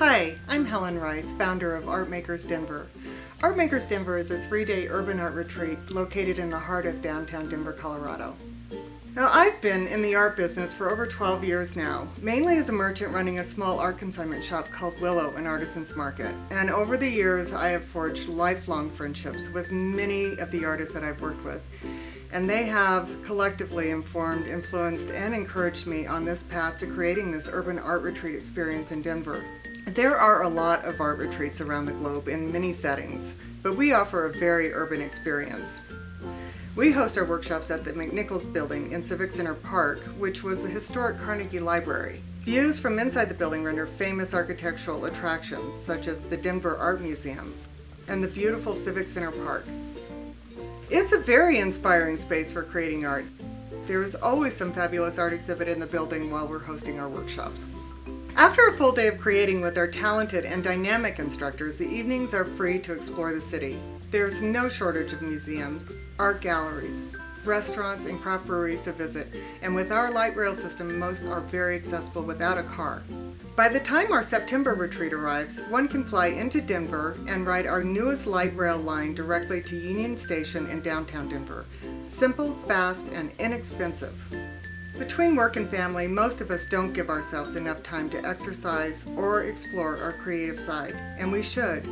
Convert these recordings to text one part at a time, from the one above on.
Hi, I'm Helen Rice, founder of Art Makers Denver. Art Makers Denver is a 3-day urban art retreat located in the heart of downtown Denver, Colorado. Now, I've been in the art business for over 12 years now, mainly as a merchant running a small art consignment shop called Willow and Artisans Market. And over the years, I have forged lifelong friendships with many of the artists that I've worked with. And they have collectively informed, influenced, and encouraged me on this path to creating this urban art retreat experience in Denver. There are a lot of art retreats around the globe in many settings, but we offer a very urban experience. We host our workshops at the McNichols Building in Civic Center Park, which was the historic Carnegie Library. Views from inside the building render famous architectural attractions such as the Denver Art Museum and the beautiful Civic Center Park. It's a very inspiring space for creating art. There is always some fabulous art exhibit in the building while we're hosting our workshops. After a full day of creating with our talented and dynamic instructors, the evenings are free to explore the city. There's no shortage of museums, art galleries, restaurants, and craft breweries to visit, and with our light rail system, most are very accessible without a car. By the time our September retreat arrives, one can fly into Denver and ride our newest light rail line directly to Union Station in downtown Denver. Simple, fast, and inexpensive. Between work and family, most of us don't give ourselves enough time to exercise or explore our creative side, and we should.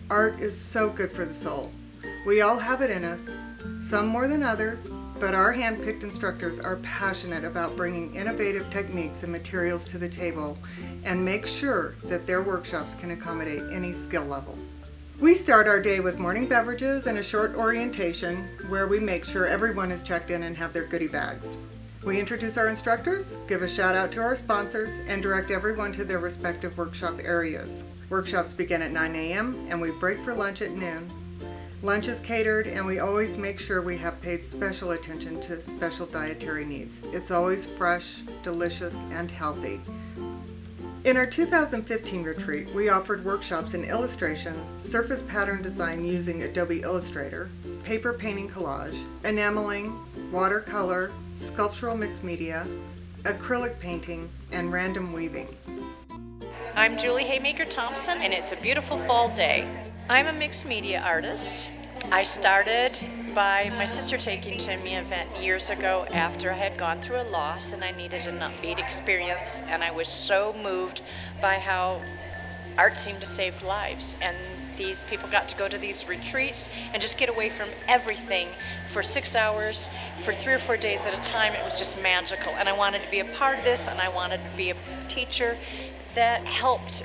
Art is so good for the soul. We all have it in us, some more than others, but our hand-picked instructors are passionate about bringing innovative techniques and materials to the table and make sure that their workshops can accommodate any skill level. We start our day with morning beverages and a short orientation where we make sure everyone is checked in and have their goodie bags. We introduce our instructors, give a shout out to our sponsors, and direct everyone to their respective workshop areas. Workshops begin at 9 a.m. and we break for lunch at noon. Lunch is catered and we always make sure we have paid special attention to special dietary needs. It's always fresh, delicious, and healthy. In our 2015 retreat, we offered workshops in illustration, surface pattern design using Adobe Illustrator, paper painting collage, enameling, watercolor, sculptural mixed media, acrylic painting, and random weaving. I'm Julie Haymaker Thompson, and it's a beautiful fall day. I'm a mixed media artist. I started by my sister taking to me an event years ago after I had gone through a loss and I needed an upbeat experience, and I was so moved by how art seemed to save lives, and these people got to go to these retreats and just get away from everything for 6 hours for 3 or 4 days at a time. It was just magical, and I wanted to be a part of this, and I wanted to be a teacher that helped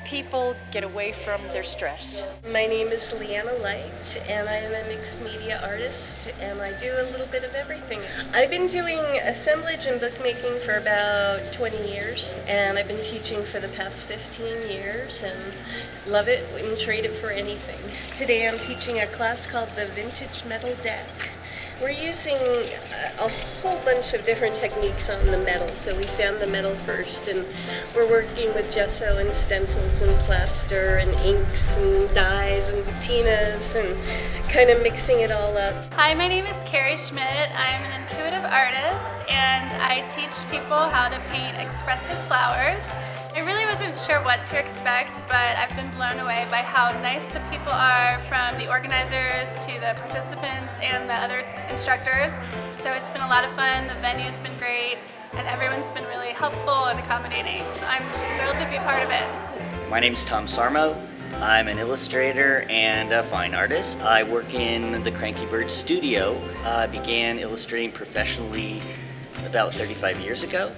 people get away from their stress. My name is Leanna Light, and I am a mixed media artist, and I do a little bit of everything. I've been doing assemblage and bookmaking for about 20 years, and I've been teaching for the past 15 years, and love it and trade it for anything. Today I'm teaching a class called the Vintage Metal Deck. We're using a whole bunch of different techniques on the metal. So we sand the metal first, and we're working with gesso and stencils and plaster and inks and dyes and patinas and kind of mixing it all up. Hi, my name is Carrie Schmidt. I'm an intuitive artist, and I teach people how to paint expressive flowers. I really wasn't sure what to expect, but I've been blown away by how nice the people are, from the organizers to the participants and the other instructors. So it's been a lot of fun, the venue's been great, and everyone's been really helpful and accommodating. So I'm just thrilled to be a part of it. My name's Tom Sarmo. I'm an illustrator and a fine artist. I work in the Cranky Bird studio. I began illustrating professionally about 35 years ago.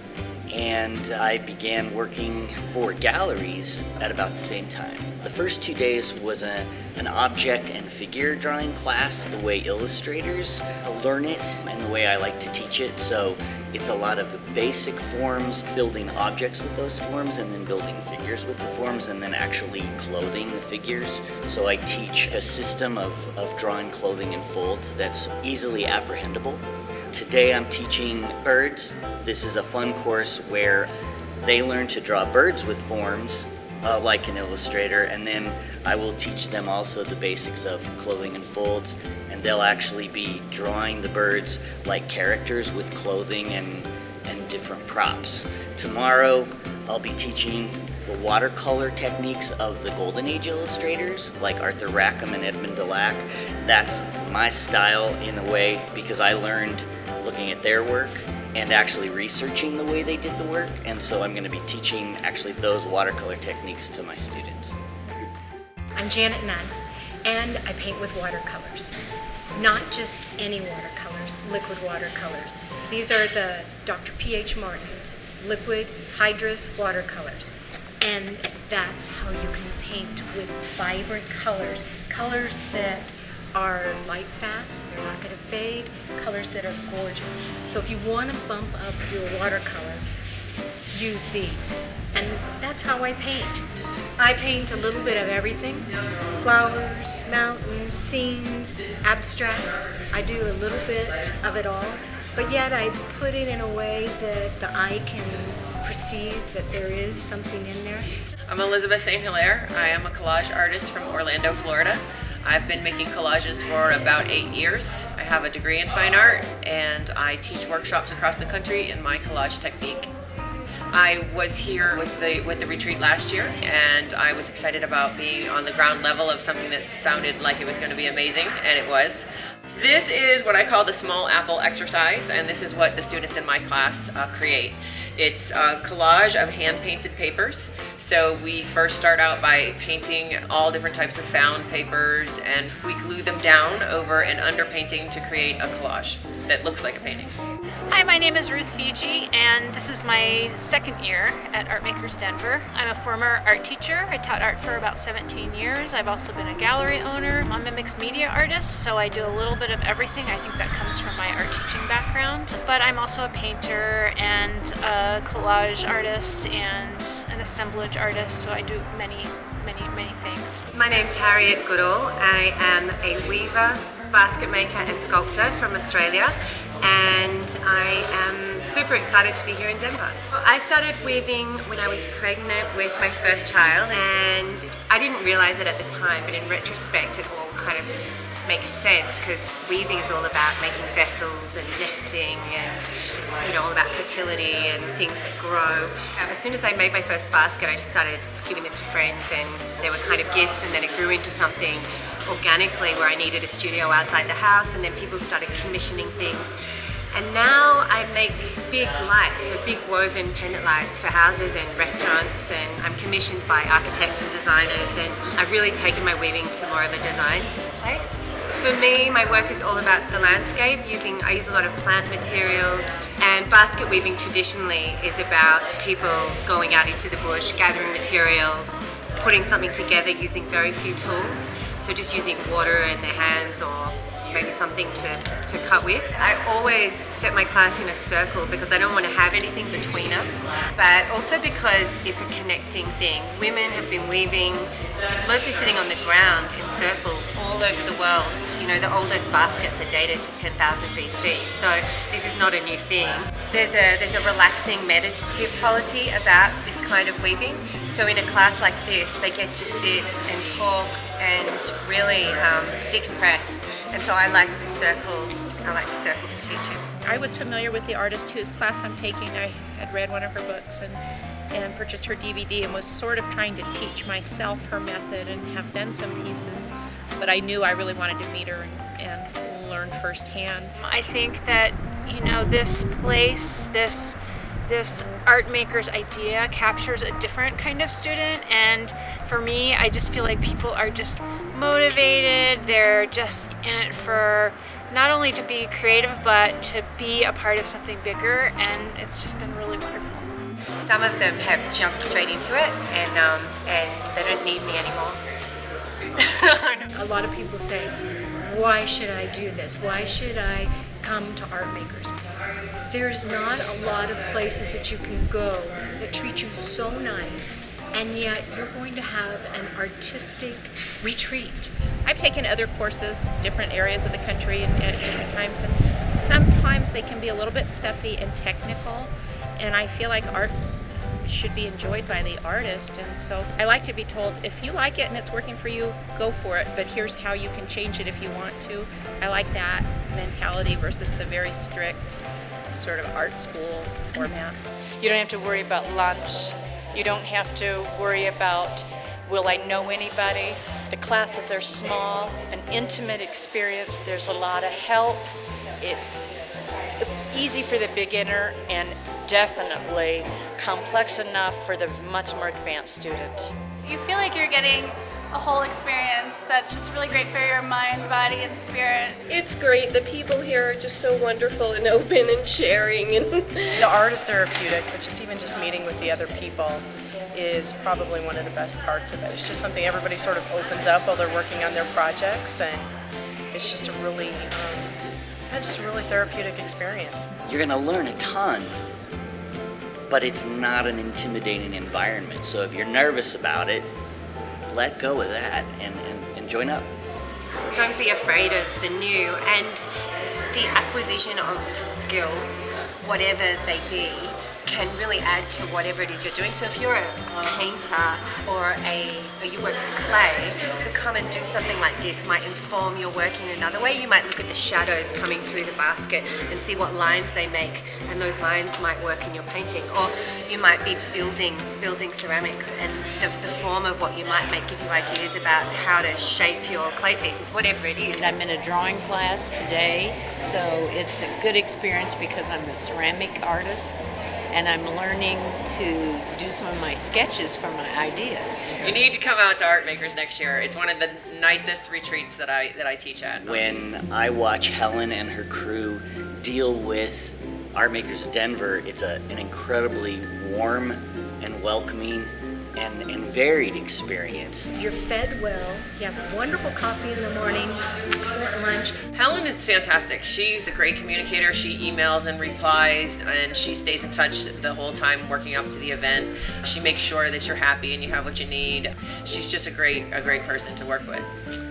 And I began working for galleries at about the same time. The first 2 days was an object and figure drawing class, the way illustrators learn it and the way I like to teach it. So it's a lot of basic forms, building objects with those forms, and then building figures with the forms, and then actually clothing the figures. So I teach a system of drawing clothing in folds that's easily apprehendable. Today I'm teaching birds. This is a fun course where they learn to draw birds with forms like an illustrator, and then I will teach them also the basics of clothing and folds, and they'll actually be drawing the birds like characters with clothing and different props. Tomorrow I'll be teaching the watercolor techniques of the Golden Age illustrators, like Arthur Rackham and Edmund Dulac. That's my style in a way, because I learned looking at their work and actually researching the way they did the work, and so I'm going to be teaching actually those watercolor techniques to my students. I'm Janet Nunn, and I paint with watercolors. Not just any watercolors, liquid watercolors. These are the Dr. P.H. Martin's liquid hydrous watercolors. And that's how you can paint with vibrant colors. Colors that are light fast, they're not going to fade, colors that are gorgeous. So if you want to bump up your watercolor, use these. And that's how I paint. I paint a little bit of everything. Flowers, mountains, scenes, abstracts. I do a little bit of it all, but yet I put it in a way that the eye can perceive that there is something in there. I'm Elizabeth St. Hilaire. I am a collage artist from Orlando, Florida. I've been making collages for about 8 years. I have a degree in fine art, and I teach workshops across the country in my collage technique. I was here with the retreat last year, and I was excited about being on the ground level of something that sounded like it was going to be amazing, and it was. This is what I call the small apple exercise, and this is what the students in my class create. It's a collage of hand-painted papers. So we first start out by painting all different types of found papers, and we glue them down over an underpainting to create a collage that looks like a painting. Hi, my name is Ruth Fiji, and this is my second year at Art Makers Denver. I'm a former art teacher. I taught art for about 17 years. I've also been a gallery owner. I'm a mixed media artist, so I do a little bit of everything. I think that comes from my art teaching background. But I'm also a painter and a collage artist and an assemblage artist, so I do many things. My name's Harriet Goodall. I am a weaver, basket maker and sculptor from Australia, and I am super excited to be here in Denver. I started weaving when I was pregnant with my first child, and I didn't realize it at the time, but in retrospect it all kind of makes sense, because weaving is all about making vessels and nesting and, you know, all about fertility and things that grow. As soon as I made my first basket, I just started giving them to friends, and they were kind of gifts, and then it grew into something organically where I needed a studio outside the house, and then people started commissioning things. And now I make big lights, so big woven pendant lights for houses and restaurants, and I'm commissioned by architects and designers, and I've really taken my weaving to more of a design place. For me, my work is all about the landscape. I use a lot of plant materials, and basket weaving traditionally is about people going out into the bush, gathering materials, putting something together using very few tools. So just using water and their hands, or maybe something to cut with. I always set my class in a circle because I don't want to have anything between us, but also because it's a connecting thing. Women have been weaving, mostly sitting on the ground in circles all over the world. You know, the oldest baskets are dated to 10,000 BC, so this is not a new thing. There's a relaxing, meditative quality about this kind of weaving. So in a class like this, they get to sit and talk and really decompress. And so I like the circle to teach it. I was familiar with the artist whose class I'm taking. I had read one of her books and purchased her DVD, and was sort of trying to teach myself her method and have done some pieces. But I knew I really wanted to meet her and learn firsthand. I think that, you know, this place, this art maker's idea captures a different kind of student, and for me, I just feel like people are just motivated. They're just in it for not only to be creative, but to be a part of something bigger, and it's just been really wonderful. Some of them have jumped straight into it, and they don't need me anymore. A lot of people say, why should I do this? Why should I come to Art Makers? There's not a lot of places that you can go that treat you so nice, and yet you're going to have an artistic retreat. I've taken other courses, different areas of the country at different times, and sometimes they can be a little bit stuffy and technical, and I feel like art should be enjoyed by the artist, and so I like to be told, if you like it and it's working for you, go for it, but here's how you can change it if you want to. I like that mentality versus the very strict sort of art school format. You don't have to worry about lunch You don't have to worry about, will I know anybody? The classes are small, an intimate experience. There's a lot of help. It's easy for the beginner and definitely complex enough for the much more advanced student. You feel like you're getting a whole experience that's just really great for your mind, body, and spirit. It's great. The people here are just so wonderful and open and sharing. And the art is therapeutic, but just meeting with the other people is probably one of the best parts of it. It's just something everybody sort of opens up while they're working on their projects, and it's just a really therapeutic experience. You're gonna learn a ton, but it's not an intimidating environment. So if you're nervous about it, let go of that and join up. Don't be afraid of the new, and the acquisition of skills, whatever they be, can really add to whatever it is you're doing. So if you're a painter or you work with clay, to come and do something like this might inform your work in another way. You might look at the shadows coming through the basket and see what lines they make, and those lines might work in your painting. Or you might be building ceramics, and the form of what you might make give you ideas about how to shape your clay pieces, whatever it is. I'm in a drawing class today, so it's a good experience because I'm a ceramic artist, and I'm learning to do some of my sketches for my ideas. You need to come out to Art Makers next year. It's one of the nicest retreats that I teach at. When I watch Helen and her crew deal with Art Makers Denver, it's an incredibly warm and welcoming and varied experience. You're fed well, you have wonderful coffee in the morning, excellent lunch. Helen is fantastic. She's a great communicator. She emails and replies, and she stays in touch the whole time working up to the event. She makes sure that you're happy and you have what you need. She's just a great person to work with.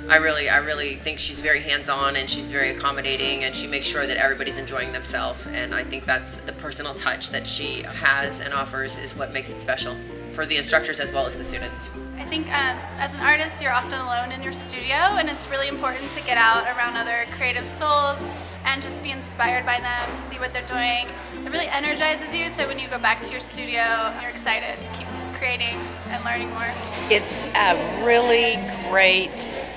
I really think she's very hands-on, and she's very accommodating, and she makes sure that everybody's enjoying themselves, and I think that's the personal touch that she has and offers is what makes it special for the instructors as well as the students. I think as an artist, you're often alone in your studio, and it's really important to get out around other creative souls and just be inspired by them, see what they're doing. It really energizes you, so when you go back to your studio, you're excited to keep creating and learning more. It's a really great,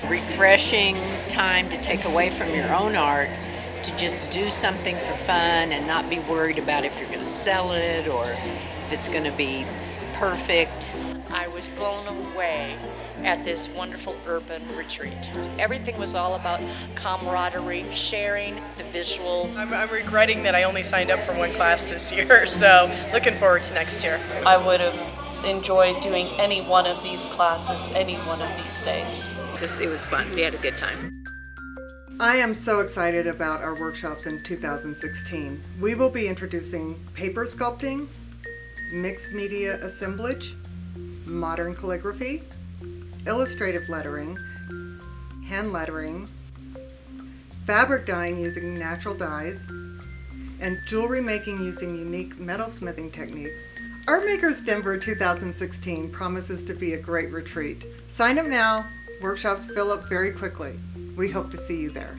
refreshing time to take away from your own art, to just do something for fun and not be worried about if you're going to sell it or if it's going to be perfect. I was blown away at this wonderful urban retreat. Everything was all about camaraderie, sharing the visuals. I'm regretting that I only signed up for one class this year, so looking forward to next year. I would have enjoyed doing any one of these classes any one of these days. It was fun. We had a good time. I am so excited about our workshops in 2016. We will be introducing paper sculpting, mixed media assemblage, modern calligraphy, illustrative lettering, hand lettering, fabric dyeing using natural dyes, and jewelry making using unique metalsmithing techniques. Art Makers Denver 2016 promises to be a great retreat. Sign up now. Workshops fill up very quickly. We hope to see you there.